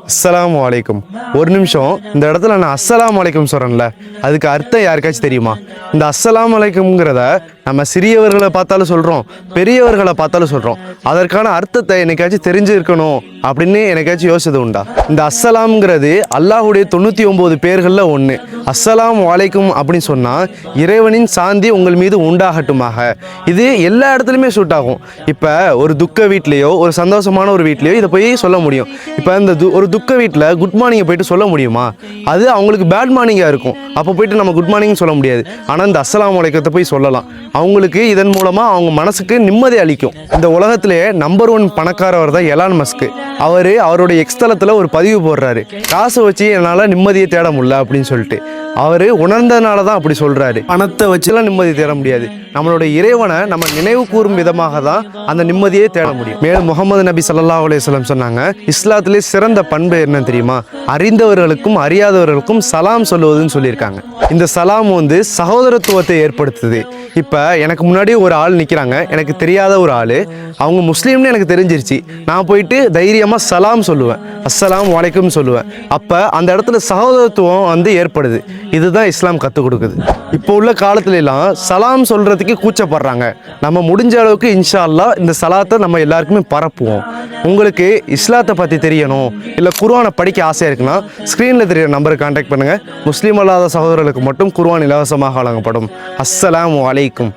அஸ்ஸலாமு அலைக்கும். ஒரு நிமிஷம், இந்த இடத்துல நான் அஸ்ஸலாமு அலைக்கும் சொல்கிறேன்ல, அதுக்கு அர்த்தம் யாருக்காச்சும் தெரியுமா? இந்த அஸ்ஸலாமு அலைக்கும்ங்கிறத நம்ம சிறியவர்களை பார்த்தாலும் சொல்கிறோம், பெரியவர்களை பார்த்தாலும் சொல்கிறோம். அதற்கான அர்த்தத்தை என்னைக்காச்சும் தெரிஞ்சிருக்கணும் அப்படின்னு என்னைக்காச்சும் யோசிச்சது உண்டா? இந்த அஸ்ஸலாம்ங்கிறது அல்லாஹுடைய 99 பேர்களில் ஒன்று. அஸ்ஸலாமு அலைக்கும் அப்படின்னு சொன்னால் இறைவனின் சாந்தி உங்கள் மீது உண்டாகட்டுமாக. இது எல்லா இடத்துலையுமே சூட் ஆகும். இப்போ ஒரு துக்க வீட்லேயோ ஒரு சந்தோஷமான ஒரு வீட்லேயோ இதை போய் சொல்ல முடியும். இப்போ இந்த ஒரு துக்க வீட்டில் குட் மார்னிங்கை போயிட்டு சொல்ல முடியுமா? அது அவங்களுக்கு பேட் மார்னிங்காக இருக்கும். அப்போ போயிட்டு நம்ம குட் மார்னிங் சொல்ல முடியாது. ஆனால் இந்த அஸ்ஸலாமு அலைக்கத்தை போய் சொல்லலாம். அவங்களுக்கு இதன் மூலமாக அவங்க மனசுக்கு நிம்மதி அளிக்கும். இந்த உலகத்திலே நம்பர் 1 பணக்காரவர் தான் எலான் மஸ்க். அவருடைய எக்ஸ்தலத்தில் ஒரு பதிவு போடுறாரு, காசை வச்சு என்னால் நிம்மதியை தேட முடியல அப்படின்னு சொல்லிட்டு. அவர் உணர்ந்ததுனால தான் அப்படி சொல்கிறாரு. பணத்தை வச்சுலாம் நிம்மதி தேட முடியாது. நம்மளுடைய இறைவனை நம்ம நினைவு கூறும் விதமாக தான் அந்த நிம்மதியை தேட முடியும். மேலும் முகமது நபி ஸல்லல்லாஹு அலைஹி வஸல்லம் சொன்னாங்க, இஸ்லாத்திலே சிறந்த பண்பு என்ன தெரியுமா? அறிந்தவர்களுக்கும் அறியாதவர்களுக்கும் சலாம் சொல்லுவதுன்னு சொல்லியிருக்காங்க. இந்த சலாம் சகோதரத்துவத்தை ஏற்படுத்துது. இப்போ எனக்கு முன்னாடி ஒரு ஆள் நிற்கிறாங்க, எனக்கு தெரியாத ஒரு ஆள், அவங்க முஸ்லீம்னு எனக்கு தெரிஞ்சிருச்சு. நான் போயிட்டு தைரியமாக சலாம் சொல்லுவேன், அஸ்ஸலாமு அலைக்கும் சொல்லுவேன். அப்போ அந்த இடத்துல சகோதரத்துவம் ஏற்படுது. இதுதான் இஸ்லாம் கற்றுக் கொடுக்குது. இப்போ உள்ள காலத்துலலாம் சலாம் சொல்கிறதுக்கு கூச்சப்படுறாங்க. நம்ம முடிஞ்ச அளவுக்கு இன்ஷா அல்லாஹ் இந்த சலாத்தை நம்ம எல்லாருக்குமே பரப்புவோம். உங்களுக்கு இஸ்லாத்தை பற்றி தெரியணும், இல்லை குர்ஆனை படிக்க ஆசையாக இருக்குன்னா ஸ்க்ரீனில் தெரியிற நம்பருக்கு கான்டாக்ட் பண்ணுங்கள். முஸ்லீம் அல்லாத சகோதரர்களுக்கு மட்டும் குர்ஆன் இலவசமாக வழங்கப்படும். அஸ்ஸலாமு அலைக்கும்.